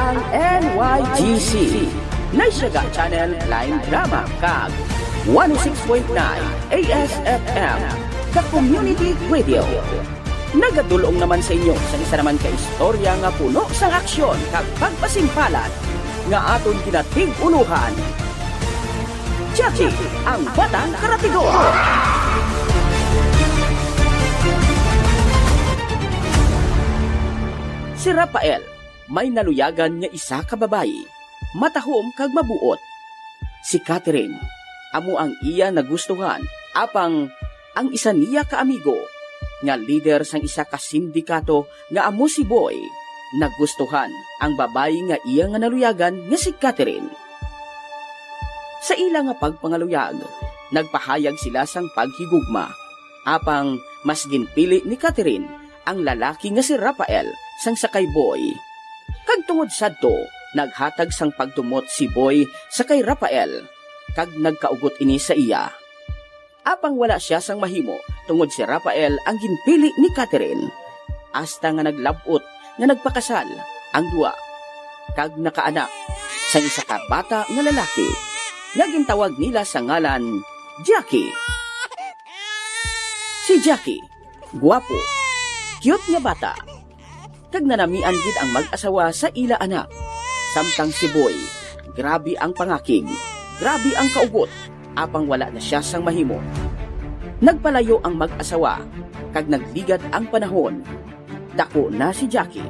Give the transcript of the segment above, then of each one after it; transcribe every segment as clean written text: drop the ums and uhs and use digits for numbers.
ang NYGC Naisyaga Channel Line Drama kag 106.9 ASFM The Community Radio. Nagadulong naman sa inyo sa isa naman ka istorya nga puno sang aksyon kag pagpasimpalat nga aton kinatig-uluhan. Jackie, ang Batang Karatigor. Si Rafael, may naluyagan nga isa ka babayi, matahom kag mabuot. Si Catherine, amo ang iya nagustuhan, apang ang isa niya ka amigo, nga leader sang isa ka sindikato nga amo si Boy, nagustuhan ang babayi nga iya nga naluyagan nga si Catherine. Sa ila nga pagpangaluyag, nagpahayag sila sang paghigugma, apang mas ginpili ni Catherine ang lalaki nga si Rafael sang sakay Boy. Kag tungod sadto, naghatag sang pagtumot si Boy sakay Rafael, kag nagkaugot ini sa iya. Apang wala siya sang mahimo, tungod si Rafael ang ginpili ni Catherine. Hasta nga naglabot nga nagpakasal ang duwa, kag nakaanak sang isa ka bata nga lalaki, nga gintawag nila sa ngalan Jackie. Si Jackie, guwapo, cute nga bata, kag nanamian gid ang mag-asawa sa ila anak. Samtang si Boy, grabe ang pangakig, grabe ang kaugot, apang wala na siya sang mahimo. Nagpalayo ang mag-asawa, kag nagligad ang panahon. Dako na si Jackie.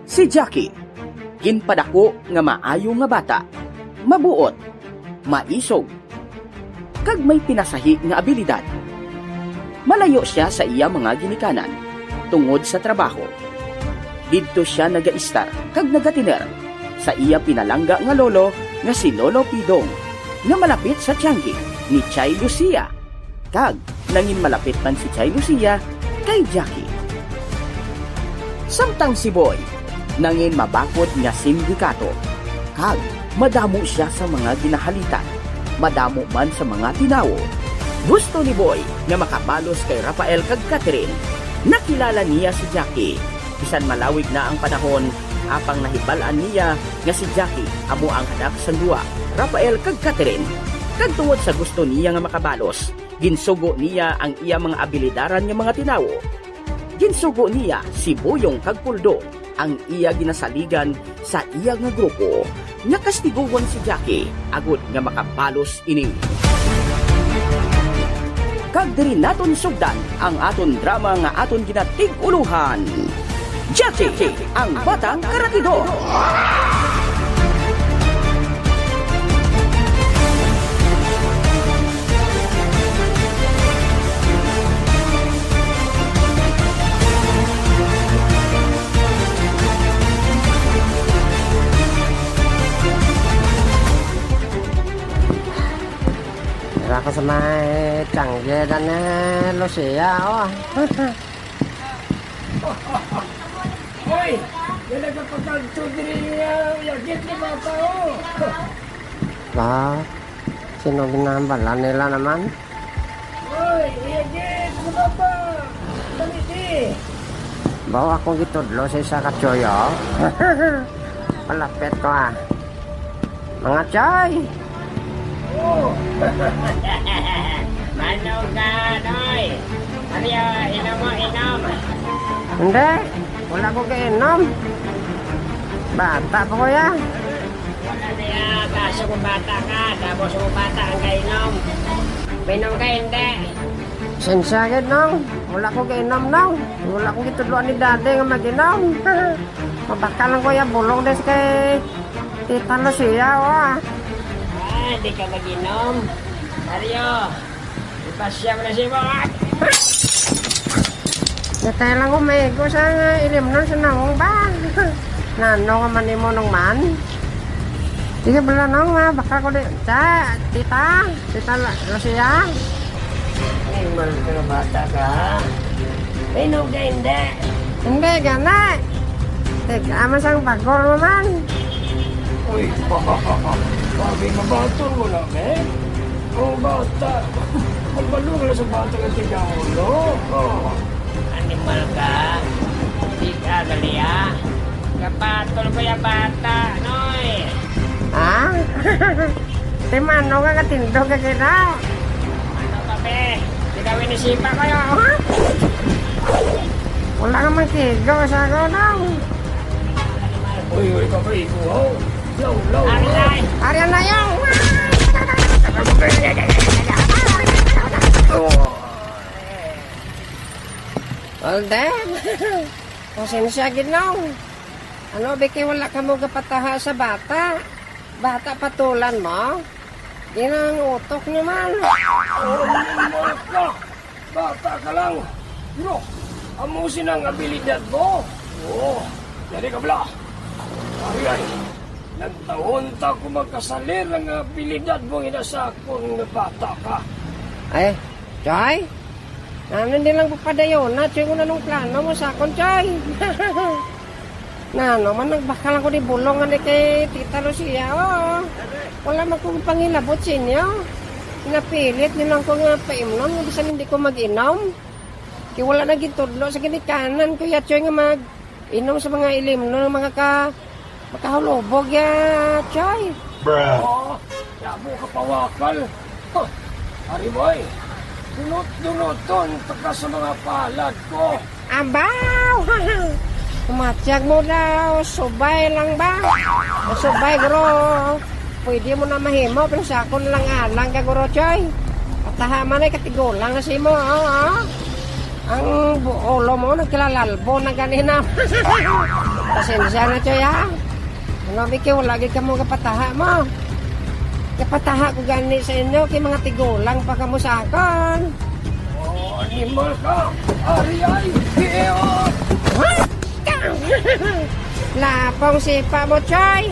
Si Jackie, ginpadako nga maayo nga bata, mabuot, maisog, kag may pinasahi nga abilidad. Malayo siya sa iya mga ginikanan, tungod sa trabaho. Didto siya nagaistar kag nagatiner sa iya pinalangga nga lolo nga si Lolo Pidong, nga malapit sa tianggi ni Chay Lucia, kag nangin malapit man si Chay Lucia kay Jackie. Samtang si Boy, nangin mabakod nga sindikato, kag madamo siya sa mga ginahalitan, madamo man sa mga tinawo. Gusto ni Boy nga makabalos kay Rafael kag Catherine. Nakilala niya si Jackie, bisan malawig na ang panahon, apang nahibalaan niya nga si Jackie amo ang anak sang duwa, Rafael kag Catherine. Kag tungod sa gusto niya nga makabalos, ginsugo niya ang iya mga abilidaran nga mga tinawo. Ginsugo niya si Boyong kag Puldo, ang iya ginasaligan sa iya nga grupo, nga kastiguhon si Jackie agud nga makabalos ini. Kag diri naton sugdan ang aton drama nga aton ginatig-uluhan. Jackie, ang Batang Karatigor. Ako sa may tanggeran na Lucia, oh. Hoy! Yan nagpapagkalto din yung ni bata, oh! Ba, sino ginambalan nila naman? Hoy! Yagit! Ano ba ba? Tamiti! Bawa akong gitudlo sa isa katsoyo. Palapit ko, ah. Mga choy! Oh! Manog ka, Noy! Ano yung inom mo, inom? Hindi, wala ko kainom. Bata pa ko ya. Wala na yan, kaso kung bata ka, tapos kung bata ang kainom. Minom ka, hindi. Sensagid nong, wala ko kainom nong. Wala ko gitudloan ni dade nga mag-inom. Mabakalan ko ya, bulong des kay Tita Lucia, oh. Hindi ka mag-inom. Mario, ipasya mo na si Bok. Kailan ko may ko sa ilim nun sa nangong ba? Nano ka man mo nung man? Sige bala nung baka ko di. Tita Lucia. Ay, malas ka na bata ka. Minom ka, hindi. Hindi, gana. Ama sang bagol mo man. Uy, bagay mabato mo lang, eh. Oh, bata. Magbalo ka lang sa bata ka sa ulo. Oh. Animal ka. Di ka, Galia. Kapatol ba yung bata, Noy? Ha? Timano ka katindog ka ginaw. Ano ba, be? Hindi ka winisipa kayo, ha? Wala ka magkigaw sa ako, no? Uy, kapay ko, ho. Law. Ariyan na yung! Well then, pasensya ginaw. Ano, Biki, wala ka mo kapataha sa bata? Bata patulan mo? Ginang utok naman. Ka. Bata ka lang. Bro, amusin ang abilidad mo. Oo, jadi ka bala. Ay, nagtaon ta ko magkasalir ang abilidad mo inasakon nga bata ka. Ay, Choy? Ano din lang papadayon na, Choy, kung anong plano mo sa akon, Choy? Na, no, man, nagbakal ako di bulong nga kay Tita Lucia, oo. Wala man kong pangilabot sa inyo. Napilit nilang ko nga paimnon, bisan hindi ko mag-inom. Kaya wala na gitudlo sa ginikanan, Kuya Choy, nga mag-inom sa mga ilimno, mga makahulubog ya, Choy. Oo, yabo ka pawakal. Huh, Ari boy, dunot-dunoton pagka sa mga palad ko. Abaw! Kumatyag mo daw, subay lang ba? Subay, guro. Pwede mo na mahimo, pero sa akon lang alang ka, guro, Choy. Patahaman ay katigulang na si mo, oo. Ang buolo mo, nagkilalalbo na ganina. Pasensya na, Choy, ha? Ano, Biki, lagi ka mo kapataha mo. Kapataha ko gani sa inyo, kay mga tigulang pa ka mo sa akon. Oh, animal ka! Ari ay! Iyo! Lapong sipa mo, Choy.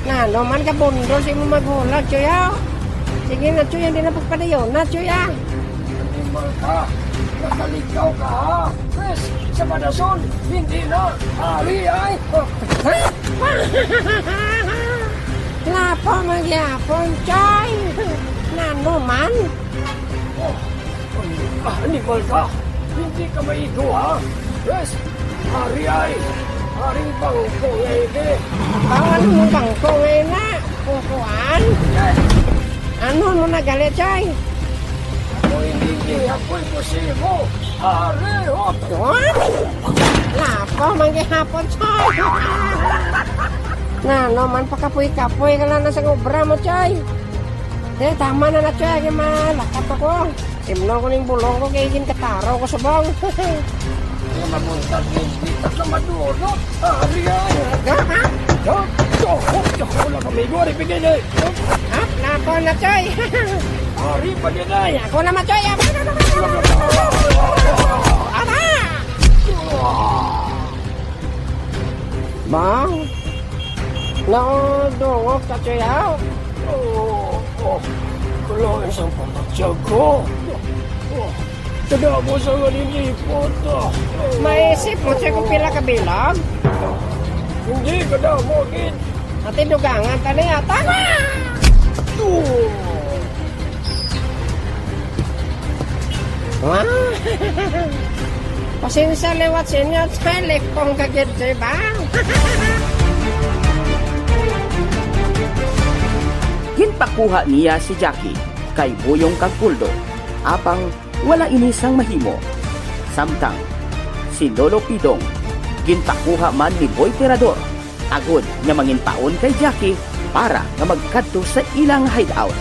Nano man ka bundol si mo maghulag, Choy, ha? Sige na, Choy, hindi na pagpadayon na, Choy, ha? Animal ka! Nakalikaw ka, ha? Chris, sa Badason, hindi na! Ari ay! Lapong magyapon, Choy. Nano man? Oh, animal ka! Hindi ka maigo, ha? Chris, Ari ay! Ari bangko ngayon, Bawal mo bangko ngayon na. Kukuan. Ano mo nagalit, Choy? Ako hindi ako'y posibo! Ari, hop! What? Lapong magyapon, Choy. Nano man pakapoy-kapoy ka lang na sa obra mo, Choy. Tama na na, Choy. Kaya malakat ako. Simno ko ng bulong ko kaya kataraw ko sa bong. Yung mabuntag hindi ka maduro. Ari ay! Wala kami ko, ari bigay na. Hap, lapong na, Choy. Ari pa din ay. Ako naman, Choy. Aba! Bang? Naudungok ka, Choy, ha? Kalau isang pamatsyag ko. Tada mo sa galilipot. Maisip mo, Choy, kung pila ka bilang? Hindi ka daw mo, kid. At dugangan ka na yata. Pasensya lewat sini at telepon kaget, Choy, bang? Ginpakuha niya si Jackie kay Buyong Kagpuldo, apang wala inisang mahimo. Samtang si Lolo Pidong, ginpakuha man ni Boy Tirador, agod nga manginpaon kay Jackie para nga magkadto sa ilang hideout.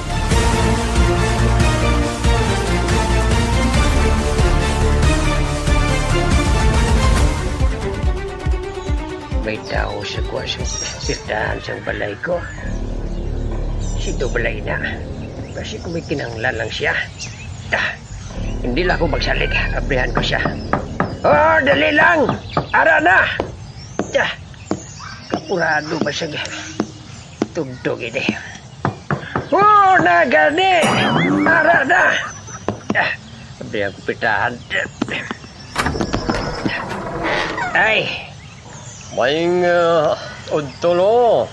May tao sa kuha sa sirdahan sa balay ko. Si balay na. Kasi kung may kinanglan lang siya. Hindi lang ako magsalig. Abrihan ko siya. Oh, dali lang! Ara na! Kapurado ba siya? Tugtog ini. Oh, nagani! Ara na! Abrihan ko pitahan. Ay! Maing udto lo.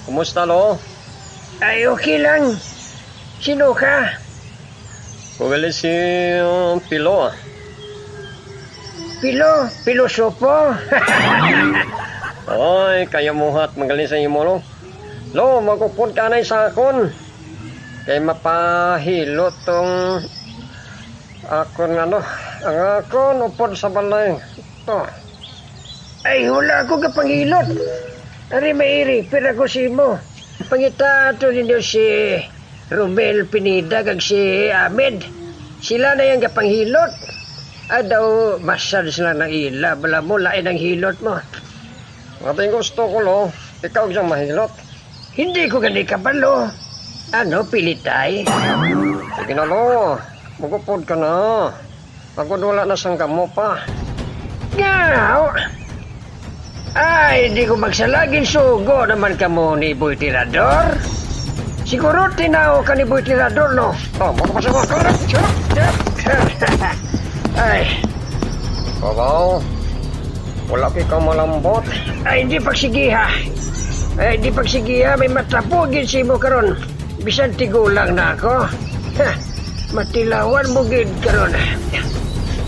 Kumusta lo? Ay, okay lang. Sino ka? Kugali si Pilo. Pilosopo. Oy, kaya muhat magaling sa imo no. Lo, magupod ka na sa akon. Kay mapahilot tong akon ano, ang akon upod sa balay. To. Ay, wala ako kapangilot. Ari mairi, pira ko si mo. Pangita to ninyo si Romel Pineda kag si Ahmed. Sila na yung kapanghilot. Daw, massage lang ng ila. Bala mo, lain ang hilot mo. Ating gusto ko lo, ikaw siyang mahilot. Hindi ko gani kabalo. Ano, pilitay? Sige na lo, magupod ka na. Pagod wala na sang gamo pa. Ngaw! Ay, di ko magsalagin sugo naman ka mo ni Boy Tirador. Siguro tinaw ka ni Boy Tirador, no? Oh, magpasama ka na. Ay, Babaw, wala ka malambot. ay, di pagsigiha. Ay, di pagsigiha, may matapugin si mo karon. Bisan tigulang na ako. Ha, matilawan mo gid karon.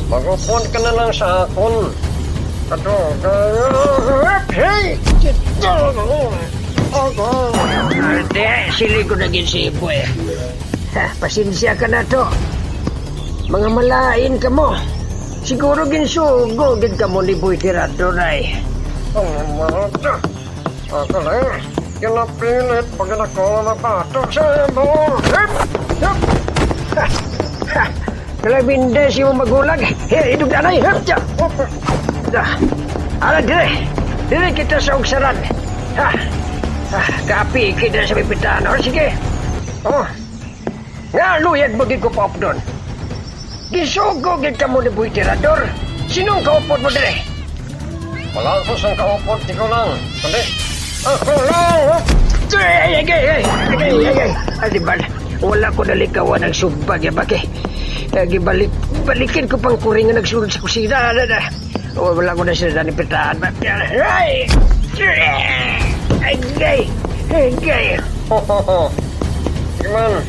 Magupod ka na lang sa akon. Kato, Hey! Ate, sili ko na gid si Boy. Ha, pasensya ka na to. Mga malain ka mo. Siguro ginsugo gid ka mo ni Boy Tirador ay. ang mata. Akala, kinapilit pag ako mapato sa imo. Kalabindes yung magulag. Here, idug anay. Ala, dire kita sa ugsaran. Kapi kita sa pipitaan. O, sige. Oh. Nga, luyag mo din ko pa doon. Gisugo gid ka mo ni Boy Tirador. Sinong kaupod mo dire? Wala ko sang kaupod, tiko lang. Kundi, ako lang. Ay. Adibal, wala ko nalikawan ng subbag ya baki. Balikin ko pang kuring na nagsulod sa kusina. Wala ko na sila ni pitaan. Ay! Gay. Hohoho. Iman,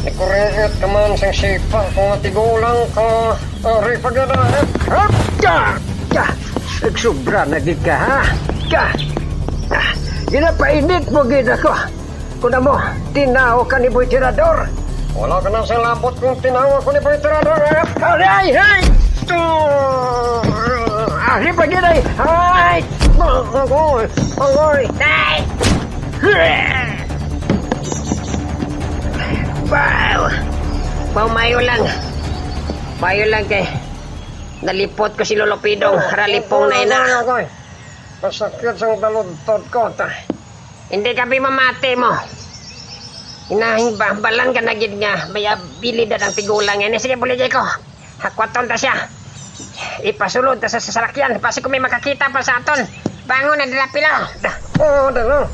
nikurehet ka man sang sipa kung natigulang ka. Ari paganahet. Nagsubra na gid ka, ha? Ginapainit mo gid ako. Kuna mo, tinaw ka ni Boy Tirador. Wala ka nang salabot kung tinawa ko ni Boy Tirador. Ay! Ari pa gid ay! Ay! Agoy! Ay! Wow! Mayo lang kay nalipot ko si Lolo Pidong. Ralipong na ina. Masakit sang taludtod ko. Hindi kami mamati mo. Inahing balang ka na gid nga. May abilidad ang tigulang yan. Sige, buligay ko. Hakwaton ta siya. Ipasulod ta sa sasakyan. Pasi ko may makakita pa sa aton. Bangon na dila pila. Oo, dalo.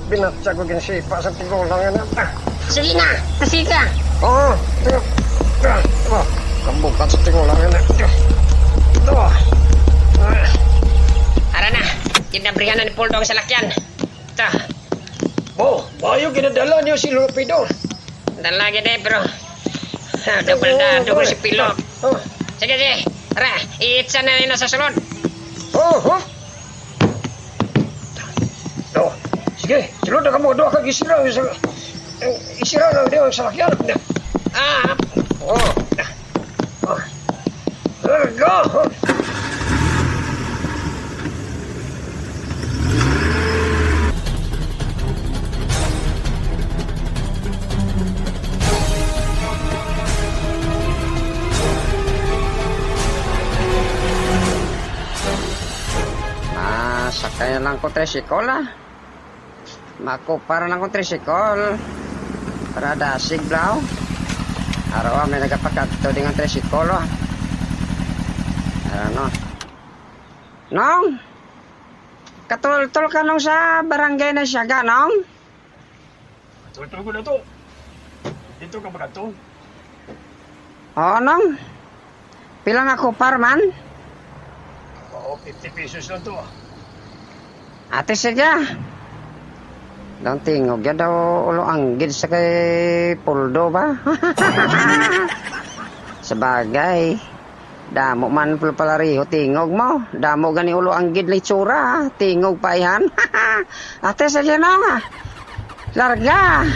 Binatsa ko ginsipa sa tigulang yan. Sige na. Sige ka. Oo. Kabukat sa tigulang yan. Ito. Ara na. Kinabrihan na ni Poldo ang salakyan. Ito. Oh, bayo ginadala niyo si Lupido. Dalagi na bro. Double si pilot. Sige. Tara, iitsa na rin sa sunod. Sige, sunod na ka mo. Doon ka gisira. Isira lang din ang salakyan. Go! Sakay na lang ko tricycle Makupara lang ko tricycle. Para dasig blaw. Araw may nagapakato dengan tricycle Ano? Nong? Katultol ka nung sa barangay na Siaga, nong? Tultol ko na to. Dito ka ba to? Oo, nong. Pilang ako parman? Oo, 50 pesos lang to. Ate siya. Dang tingog ya daw ulo anggid sa kay Poldo ba? Sabagay. Damo man palariho tingog mo. Damo gani ulo ang gidlay tsura. Tingog pa yan. Ate sa dyan nga. Larga.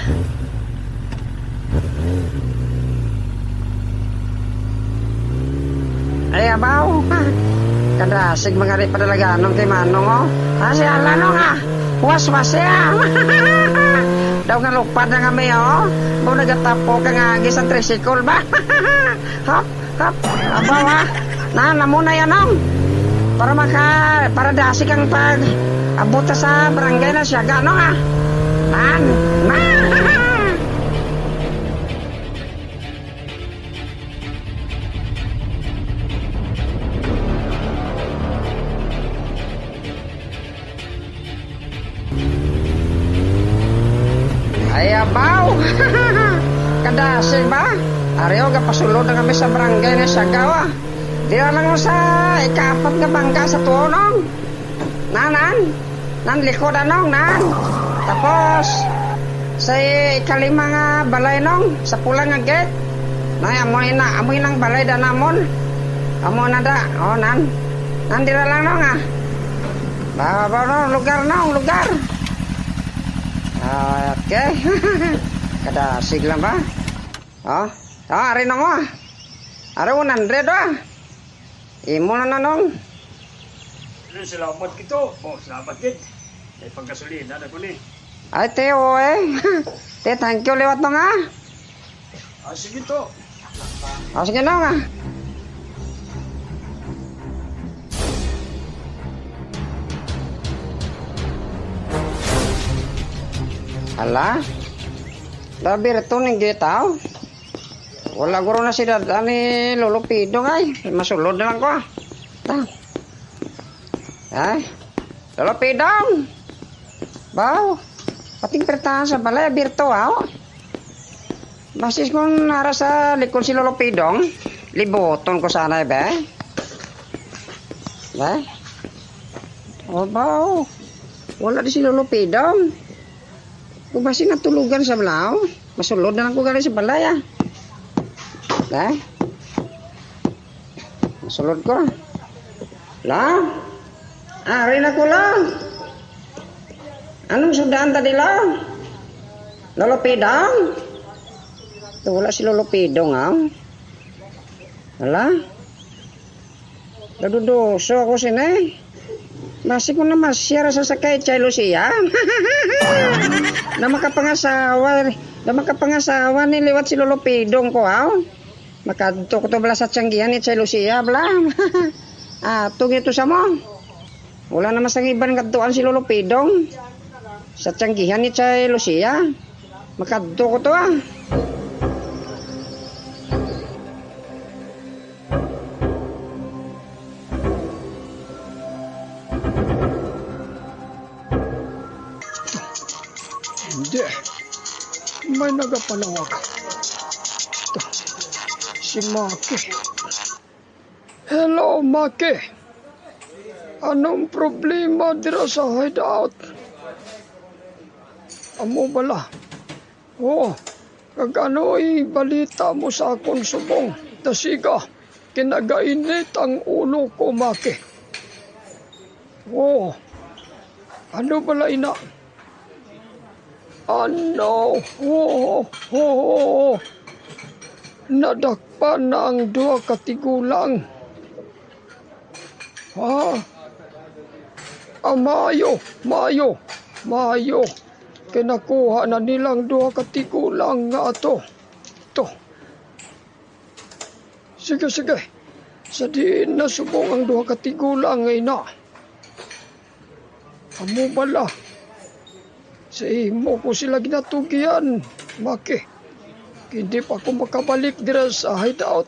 Ay abaw. Kadasig mga rin padalaganong kay Manong oh. Si Alano nga. Was-was ya. Daw nga lupad na nga may oh. Kung nagatapo ka nga agis ang tricycle ba? Hop. Kap, abaw ha. Namo na yan ang. Para dasig ang pag abot sa barangay na siya. Gano ha? Man. Ay abaw. Kadasig ba? Ariyo ga pasulod na kami sa barangay na Siagaw. Di lang mo sa ikapat nga bangka sa tuonong. Nan likod anong nan. Tapos sa ikalima nga balay nong sa pulang nga gate. Amoy nang balay da namon. Amo na da. Oh nan. Nandira lang nong ah. Bawa nong lugar. Okay. Kadasig lang ba? Oh. Ari nong ah. Ari 100 ah. Imo na nanong. Salamat kito. Salamat kit. Ay paggasolina na ko ni. Ay Teo Te thank you liwat nong ah. Sige to. Sige nong ah. Ala. Labi reto ning gitaw. Wala guro na si Dadani Lulupido ngay. Masulod na lang ko. Ay. Lulupidong. Baw. Pating pertahan sa balay birtual. Basis kung nara sa likod si Lulupidong. Liboton ko sana be. Oh baw. Wala di si Lulupidong. Kung basin natulugan sa balaw. Masulod na lang ko galing sa balay ah. Masulod ko. Ari na ko lang. Anong sudaan tadi lang? Lulupidong? Wala si Lulupidong ha? Wala? Dadudoso ako sinay. Basi ko na masyara sa sakay chay Lucia. Na makapangasawa ni liwat si Lulupidong ko ha? Makadto ko to bala sa tiyanggihan ni Chay Lucia bala. Tug ito sa mo. Wala naman sa iban kadtuan si Lulupidong. Sa tiyanggihan ni Chay Lucia. Makadto ko to ah. Hindi. May nagapanawag. Si Maki. Hello, Maki. Anong problema dira sa hideout? Amo bala? Kag ano'y balita mo sa akong subong. Tasiga, kinagainit ang ulo ko, Maki. Ano bala ina? Ano? Nadakpan na ang 2 katigulang. Mayo. Kinakuha na nilang 2 katigulang nga ato. Sige. Sa diin na subong ang 2 katigulang ngay na. Amo bala. Sa imo ko sila ginatugyan, Maki. Hindi pa ako makabalik dira sa hideout.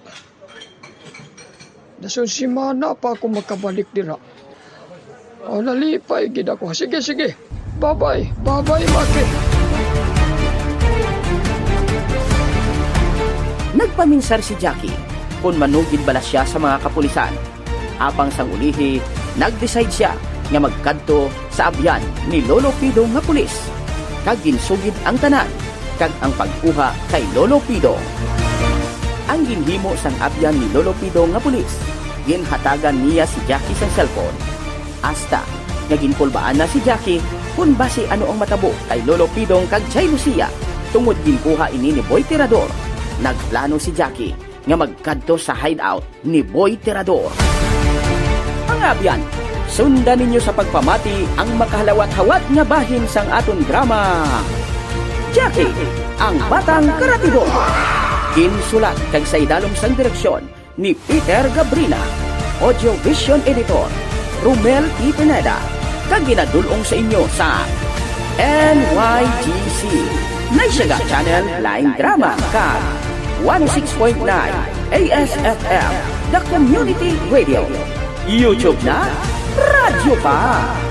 Dasun simana pa ako makabalik dira. Nalipay gid ako. Sige. Bye-bye, Maki. Nagpaminsar si Jackie kung manugid bala siya sa mga kapulisan. Apang sang ulihi, nag-decide siya nga magkadto sa abyan ni Lolo Pido nga pulis. Kag ginsugid ang tanan kag ang pagkuha kay Lolo Pido. ang ginhimo sang abyan ni Lolo Pido nga pulis. Ginhatagan niya si Jackie sa cellphone. Hasta nga ginpulbaan na si Jackie kung base ano ang matabo kay Lolo Pidong kag Chay Lucia tungod ginkuha ini ni Boy Tirador. Nagplano si Jackie nga magkadto sa hideout ni Boy Tirador. Ang abyan, sundan ninyo sa pagpamati ang makahalawat-hawat nga bahin sang aton drama. Jackie, ang Batang Karatibor. Kinsulat kag sa idalom sang direksyon ni Peter Gabrina. Audio Vision Editor, Romel T. Pineda. Kag ginadulong sa inyo sa NYGC Naisyaga Channel Line Drama kag 106.9 ASFM The Community Radio. YouTube na, radyo pa!